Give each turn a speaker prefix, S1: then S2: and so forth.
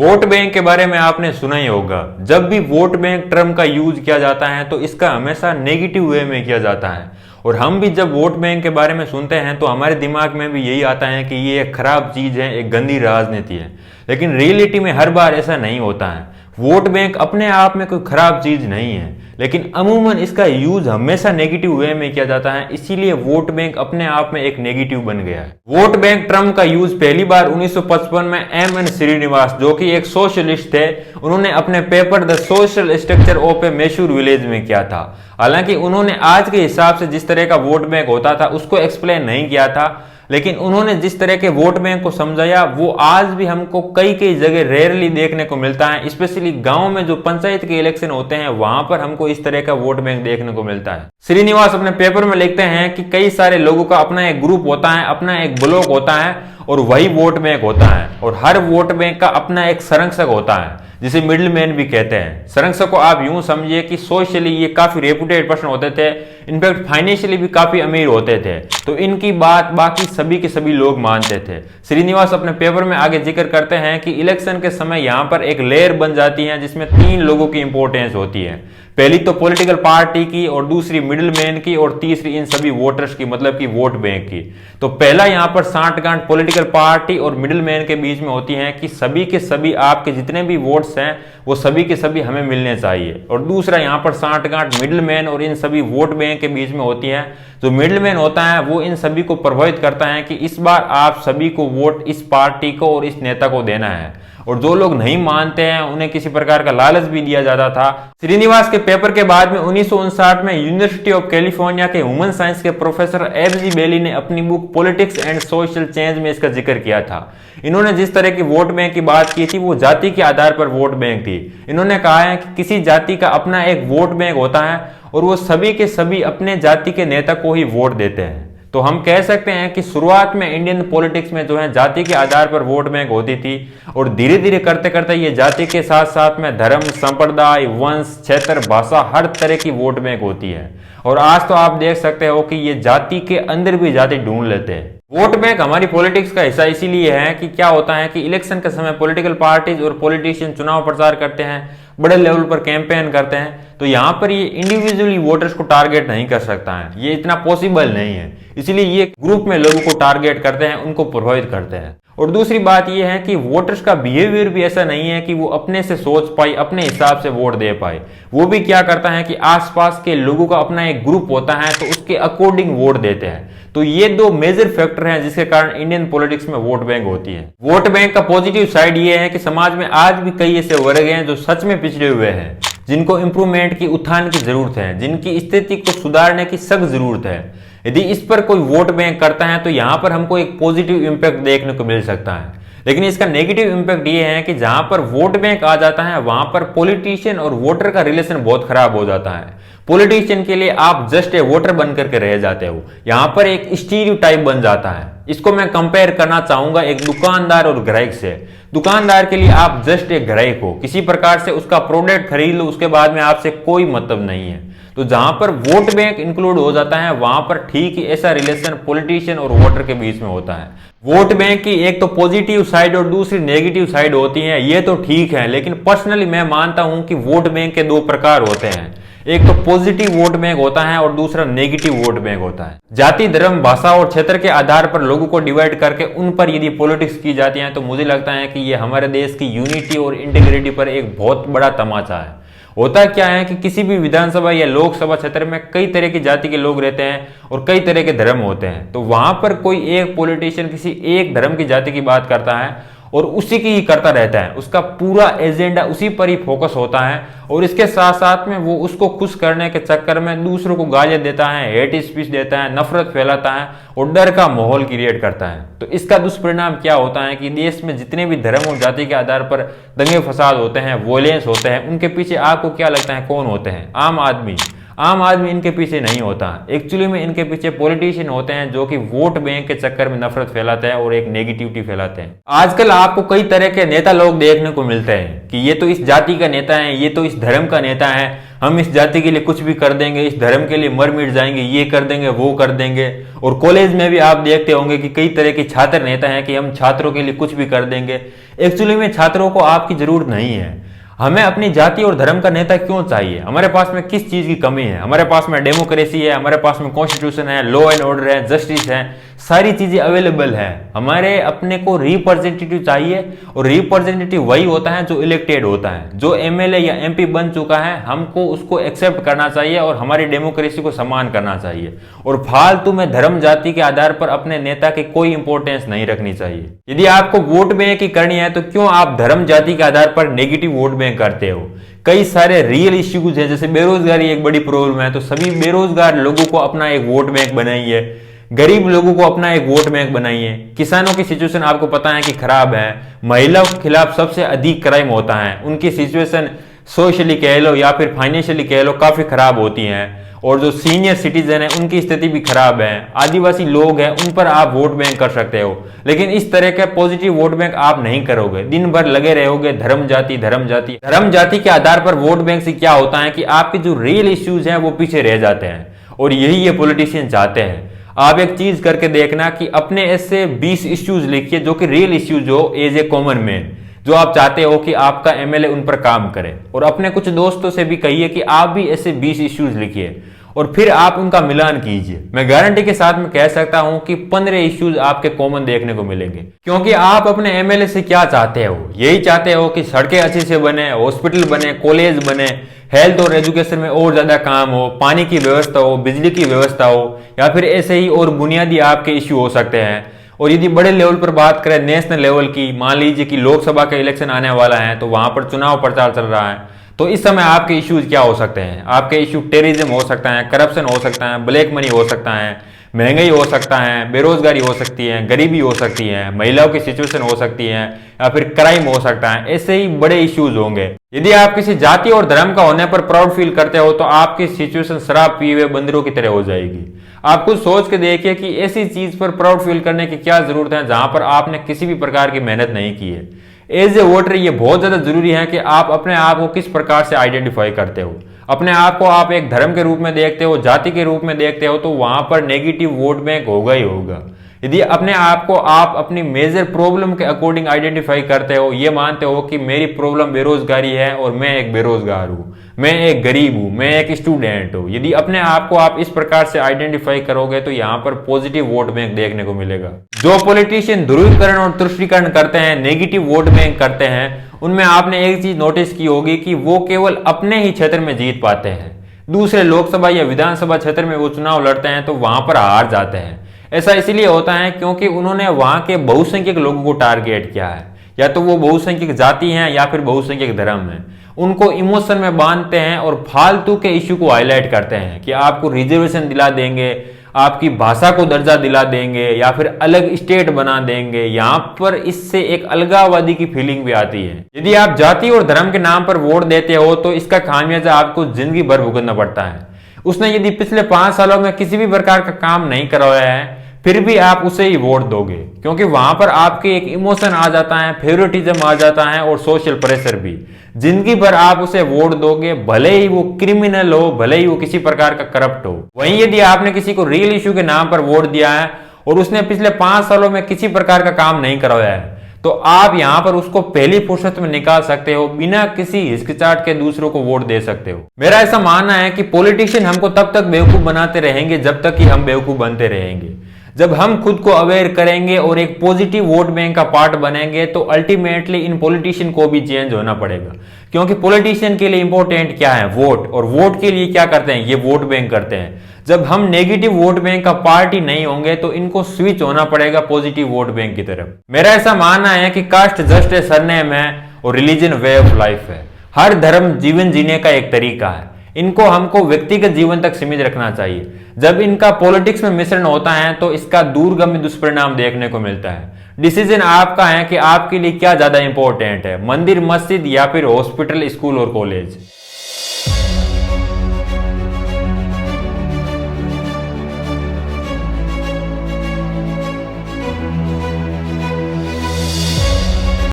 S1: Vote bank के बारे में आपने सुना ही होगा। जब भी वोट बैंक टर्म का यूज किया जाता है तो इसका हमेशा नेगेटिव वे में किया जाता है। और हम भी जब वोट बैंक के बारे में सुनते हैं तो हमारे दिमाग में भी यही आता है कि ये एक खराब चीज है, एक गंदी राजनीति है। लेकिन रियलिटी में हर बार ऐसा नहीं होता है। वोट बैंक अपने आप में कोई खराब चीज नहीं है, लेकिन अमूमन इसका यूज हमेशा नेगेटिव वे में किया जाता है, इसीलिए वोट बैंक अपने आप में एक नेगेटिव बन गया है। वोट बैंक टर्म का यूज पहली बार 1955 में एम श्रीनिवास, जो कि एक सोशलिस्ट थे, उन्होंने अपने paper the social structure of A Mysore village में किया था। हालांकि उन्होंने आज के हिसाब से जिस तरह का वोट बैंक होता था उसको एक्सप्लेन नहीं किया था, लेकिन उन्होंने जिस तरह के वोट बैंक को समझाया वो आज भी हमको कई कई जगह रेयरली देखने को मिलता है। स्पेशली गांव में जो पंचायत के इलेक्शन होते हैं वहां पर हमको इस तरह का वोट बैंक देखने को मिलता है। श्रीनिवास अपने पेपर में लिखते हैं कि कई सारे लोगों का अपना एक ग्रुप होता है, अपना एक ब्लॉक होता है और वही वोट बैंक होता है। और हर वोट बैंक का अपना एक संरक्षक होता है जिसे मिडिल मैन भी कहते हैं। संरक्षक को आप यूं समझिए कि सोशली ये काफी रेपुटेड पर्सन होते थे, इनफैक्ट फाइनेंशियली भी काफी अमीर होते थे, तो इनकी बात बाकी सभी के सभी लोग मानते थे। श्रीनिवास अपने पेपर में आगे जिक्र करते हैं कि इलेक्शन के समय यहाँ पर एक लेयर बन जाती है जिसमें 3 लोगों की इंपॉर्टेंस होती है। पहली तो पॉलिटिकल पार्टी की, और दूसरी मिडिल मैन की, और तीसरी इन सभी वोटर्स की, मतलब कि वोट बैंक की। तो पहला यहाँ पर सांठगांठ पॉलिटिकल पार्टी और मिडिल मैन के बीच में होती है कि सभी के सभी आपके जितने भी वोट्स हैं वो सभी के सभी हमें मिलने चाहिए। और दूसरा यहाँ पर सांठगांठ मिडिल मैन और इन सभी वोट बैंक के बीच में होती है। जो मिडिल मैन होता है वो इन सभी को प्रभावित करता है कि इस बार आप सभी को वोट इस पार्टी को और इस नेता को देना है, और जो लोग नहीं मानते हैं उन्हें किसी प्रकार का लालच भी दिया जाता था। श्रीनिवास के पेपर के बाद में 1959 में यूनिवर्सिटी ऑफ कैलिफोर्निया के ह्यूमन साइंस के प्रोफेसर एफ.जी. बेली ने अपनी book politics and social change में इसका जिक्र किया था। इन्होंने जिस तरह की वोट बैंक की बात की थी वो जाति के आधार पर वोट बैंक थी। इन्होंने कहा है कि किसी जाति का अपना एक वोट बैंक होता है और वो सभी के सभी अपने जाति के नेता को ही वोट देते हैं। तो हम कह सकते हैं कि शुरुआत में इंडियन पॉलिटिक्स में जो है जाति के आधार पर वोट बैंक होती थी, और धीरे धीरे करते करते ये जाति के साथ साथ में धर्म, संप्रदाय, वंश, क्षेत्र, भाषा, हर तरह की वोट बैंक होती है। और आज तो आप देख सकते हो कि ये जाति के अंदर भी जाति ढूंढ लेते हैं। वोट बैंक हमारी पॉलिटिक्स का हिस्सा इसीलिए है कि क्या होता है कि इलेक्शन के समय पॉलिटिकल पार्टीज और पॉलिटिशियन चुनाव प्रचार करते हैं, बड़े लेवल पर कैंपेन करते हैं, तो यहाँ पर ये इंडिविजुअली वोटर्स को टारगेट नहीं कर सकता है, ये इतना पॉसिबल नहीं है। इसलिए ये ग्रुप में लोगों को टारगेट करते हैं, उनको प्रभावित करते हैं। और दूसरी बात यह है कि वोटर्स का बिहेवियर भी ऐसा नहीं है कि वो अपने से सोच पाए, अपने हिसाब से वोट दे पाए। वो भी क्या करता है कि आसपास के लोगों का अपना एक ग्रुप होता है तो उसके अकॉर्डिंग वोट देते हैं। तो ये 2 मेजर फैक्टर हैं जिसके कारण इंडियन पॉलिटिक्स में वोट बैंक होती है। वोट बैंक का पॉजिटिव साइड ये है कि समाज में आज भी कई ऐसे वर्ग हैं जो सच में पिछड़े हुए हैं, जिनको इंप्रूवमेंट की, उत्थान की जरूरत है, जिनकी स्थिति को सुधारने की सख्त जरूरत है। यदि इस पर कोई वोट बैंक करता है तो यहाँ पर हमको एक पॉजिटिव इंपैक्ट देखने को मिल सकता है। लेकिन इसका नेगेटिव इंपैक्ट ये है कि जहां पर वोट बैंक आ जाता है वहां पर पॉलिटिशियन और वोटर का रिलेशन बहुत खराब हो जाता है। पॉलिटिशियन के लिए आप जस्ट ए वोटर बन करके रह जाते हो, यहां पर एक स्टीरियोटाइप बन जाता है। इसको मैं कंपेयर करना चाहूंगा एक दुकानदार और ग्राहक से। दुकानदार के लिए आप जस्ट एक ग्राहक हो, किसी प्रकार से उसका प्रोडक्ट खरीद लो, उसके बाद में आपसे कोई मतलब नहीं है। तो जहां पर वोट बैंक इंक्लूड हो जाता है वहां पर ठीक ऐसा रिलेशन पॉलिटिशियन और वोटर के बीच में होता है। वोट बैंक की एक तो पॉजिटिव साइड और दूसरी नेगेटिव साइड होती है, ये तो ठीक है, लेकिन पर्सनली मैं मानता हूं कि वोट बैंक के 2 प्रकार होते हैं। एक तो पॉजिटिव वोट बैंक होता है और दूसरा नेगेटिव वोट बैंक होता है। जाति, धर्म, भाषा और क्षेत्र के आधार पर लोगों को डिवाइड करके उन पर यदि पॉलिटिक्स की जाती है तो मुझे लगता है कि ये हमारे देश की यूनिटी और इंटीग्रिटी पर एक बहुत बड़ा तमाचा है। होता क्या है कि किसी भी विधानसभा या लोकसभा क्षेत्र में कई तरह की जाति के लोग रहते हैं और कई तरह के धर्म होते हैं। तो वहां पर कोई एक पॉलिटिशियन किसी एक धर्म की जाति की बात करता है और उसी की ही करता रहता है, उसका पूरा एजेंडा उसी पर ही फोकस होता है, और इसके साथ साथ में वो उसको खुश करने के चक्कर में दूसरों को गालियां देता है, हेट स्पीच देता है, नफरत फैलाता है और डर का माहौल क्रिएट करता है। तो इसका दुष्परिणाम क्या होता है कि देश में जितने भी धर्म और जाति के आधार पर दंगे फसाद होते हैं, वॉयलेंस होते हैं, उनके पीछे आपको क्या लगता है कौन होते हैं? आम आदमी। आम आदमी इनके पीछे नहीं होता। एक्चुअली में इनके पीछे पॉलिटिशियन होते हैं जो कि वोट बैंक के चक्कर में नफरत फैलाते हैं और एक नेगेटिविटी फैलाते हैं। आजकल आपको कई तरह के नेता लोग देखने को मिलते हैं कि ये तो इस जाति का नेता है, ये तो इस धर्म का नेता है, हम इस जाति के लिए कुछ भी कर देंगे, इस धर्म के लिए मर मिट जाएंगे, ये कर देंगे, वो कर देंगे। और कॉलेज में भी आप देखते होंगे कि कई तरह के छात्र नेता हैं कि हम छात्रों के लिए कुछ भी कर देंगे। एक्चुअली में छात्रों को आपकी जरूरत नहीं है। हमें अपनी जाति और धर्म का नेता क्यों चाहिए? हमारे पास में किस चीज की कमी है? हमारे पास में डेमोक्रेसी है, हमारे पास में कॉन्स्टिट्यूशन है, लॉ एंड ऑर्डर है, जस्टिस है, सारी चीजें अवेलेबल है। हमारे अपने को रिप्रेजेंटेटिव चाहिए और रिप्रेजेंटेटिव वही होता है जो इलेक्टेड होता है, जो एमएलए या एमपी बन चुका है। हमको उसको एक्सेप्ट करना चाहिए और हमारी डेमोक्रेसी को सम्मान करना चाहिए और फालतू में धर्म जाति के आधार पर अपने नेता की कोई इंपॉर्टेंस नहीं रखनी चाहिए। यदि आपको वोट बैंक की करनी है तो क्यों आप धर्म जाति के आधार पर नेगेटिव वोट बैंक करते हो? कई सारे रियल इश्यूज हैं, जैसे बेरोजगारी एक बड़ी प्रॉब्लम है, तो सभी बेरोजगार लोगों को अपना एक वोट बैंक बनाइए, गरीब लोगों को अपना एक वोट बैंक बनाइए। किसानों की सिचुएशन आपको पता है कि खराब है, महिलाओं के खिलाफ सबसे अधिक क्राइम होता है, उनकी सिचुएशन सोशली कह लो या फिर फाइनेंशियली कह लो काफी खराब होती है। और जो सीनियर सिटीजन है उनकी स्थिति भी खराब है, आदिवासी लोग हैं, उन पर आप वोट बैंक कर सकते हो। लेकिन इस तरह के पॉजिटिव वोट बैंक आप नहीं करोगे, दिन भर लगे रहोगे धर्म जाति धर्म जाति। धर्म जाति के आधार पर वोट बैंक से क्या होता है कि आपके जो रियल इश्यूज हैं वो पीछे रह जाते हैं और यही ये पॉलिटिशियन चाहते हैं। आप एक चीज करके देखना कि अपने ऐसे 20 इश्यूज लिखिए जो कि रियल इश्यूज हो एज ए कॉमन मैन, जो आप चाहते हो कि आपका एमएलए उन पर काम करे। और अपने कुछ दोस्तों से भी कहिए कि आप भी ऐसे 20 इश्यूज लिखिए और फिर आप उनका मिलान कीजिए। मैं गारंटी के साथ में कह सकता हूं कि 15 इश्यूज आपके कॉमन देखने को मिलेंगे। क्योंकि आप अपने एमएलए से क्या चाहते हो? यही चाहते हो कि सड़कें अच्छे से बने, हॉस्पिटल बने, कॉलेज बने, हेल्थ और एजुकेशन में और ज्यादा काम हो, पानी की व्यवस्था हो, बिजली की व्यवस्था हो, या फिर ऐसे ही और बुनियादी आपके इश्यू हो सकते हैं। और यदि बड़े लेवल पर बात करें नेशनल लेवल की, मान लीजिए कि लोकसभा का इलेक्शन आने वाला है तो वहां पर चुनाव प्रचार चल रहा है, तो इस समय आपके इश्यूज क्या हो सकते हैं? आपके इश्यू टेररिज्म हो सकता है, करप्शन हो सकता है, ब्लैक मनी हो सकता है, महंगाई हो सकता है, बेरोजगारी हो सकती है, गरीबी हो सकती है, महिलाओं की सिचुएशन हो सकती है, या फिर क्राइम हो सकता है। ऐसे ही बड़े इश्यूज होंगे। यदि आप किसी जाति और धर्म का होने पर प्राउड फील करते हो तो आपकी सिचुएशन शराब पिए हुए बंदरों की तरह हो जाएगी। आप खुद सोच के देखिए कि ऐसी चीज पर प्राउड फील करने की क्या जरूरत है जहां पर आपने किसी भी प्रकार की मेहनत नहीं की है। एज ए वोटर ये बहुत ज्यादा जरूरी है कि आप अपने आप को किस प्रकार से आइडेंटिफाई करते हो। अपने आप को आप एक धर्म के रूप में देखते हो, जाति के रूप में देखते हो, तो वहां पर नेगेटिव वोट बैंक होगा ही होगा। यदि अपने आप को आप अपनी मेजर प्रॉब्लम के अकॉर्डिंग आइडेंटिफाई करते हो, ये मानते हो कि मेरी प्रॉब्लम बेरोजगारी है और मैं एक बेरोजगार हूं, मैं एक गरीब हूं, मैं एक स्टूडेंट हूं, यदि अपने आप को आप इस प्रकार से आइडेंटिफाई करोगे तो यहां पर पॉजिटिव वोट बैंक देखने को मिलेगा। जो पॉलिटिशियन ध्रुवीकरण और तुष्टीकरण करते हैं, नेगेटिव वोट बैंक करते हैं, उनमें आपने एक चीज नोटिस की होगी कि वो केवल अपने ही क्षेत्र में जीत पाते हैं। दूसरे लोकसभा या विधानसभा क्षेत्र में वो चुनाव लड़ते हैं तो वहां पर हार जाते हैं। ऐसा इसलिए होता है क्योंकि उन्होंने वहां के बहुसंख्यक लोगों को टारगेट किया है, या तो वो बहुसंख्यक जाति हैं या फिर बहुसंख्यक धर्म है। उनको इमोशन में बांधते हैं और फालतू के इश्यू को हाईलाइट करते हैं कि आपको रिजर्वेशन दिला देंगे, आपकी भाषा को दर्जा दिला देंगे, या फिर अलग स्टेट बना देंगे। यहां पर इससे एक अलगाववादी की फीलिंग भी आती है। यदि आप जाति और धर्म के नाम पर वोट देते हो तो इसका खामियाजा आपको जिंदगी भर भुगतना पड़ता है। उसने यदि पिछले 5 सालों में किसी भी प्रकार का काम नहीं करवाया है फिर भी आप उसे ही वोट दोगे, क्योंकि वहां पर आपके एक इमोशन आ जाता है, फेवरेटिज्म आ जाता है और सोशल प्रेशर भी। जिंदगी भर आप उसे वोट दोगे, भले ही वो क्रिमिनल हो, भले ही वो किसी प्रकार का करप्ट हो। वहीं यदि आपने किसी को रियल इश्यू के नाम पर वोट दिया है और उसने पिछले 5 सालों में किसी प्रकार का काम नहीं करवाया है, तो आप यहां पर उसको पहली फुर्सत में निकाल सकते हो, बिना किसी हिचकिचाहट के दूसरों को वोट दे सकते हो। मेरा ऐसा मानना है कि पॉलिटिशियन हमको तब तक बेवकूफ बनाते रहेंगे जब तक कि हम बेवकूफ बनते रहेंगे। जब हम खुद को अवेयर करेंगे और एक पॉजिटिव वोट बैंक का पार्ट बनेंगे तो अल्टीमेटली इन पॉलिटिशियन को भी चेंज होना पड़ेगा। क्योंकि पॉलिटिशियन के लिए इंपॉर्टेंट क्या है? वोट। और वोट के लिए क्या करते हैं? ये वोट बैंक करते हैं। जब हम नेगेटिव वोट बैंक का पार्ट ही नहीं होंगे तो इनको स्विच होना पड़ेगा पॉजिटिव वोट बैंक की तरफ। मेरा ऐसा मानना है कि कास्ट जस्ट ए सरनेम है और रिलीजन वे ऑफ लाइफ है। हर धर्म जीवन जीने का एक तरीका है। इनको हमको व्यक्तिगत जीवन तक सीमित रखना चाहिए। जब इनका पॉलिटिक्स में मिश्रण होता है तो इसका दूरगामी दुष्परिणाम देखने को मिलता है। डिसीजन आपका है कि आपके लिए क्या ज्यादा इंपॉर्टेंट है, मंदिर, मस्जिद या फिर हॉस्पिटल, स्कूल और कॉलेज।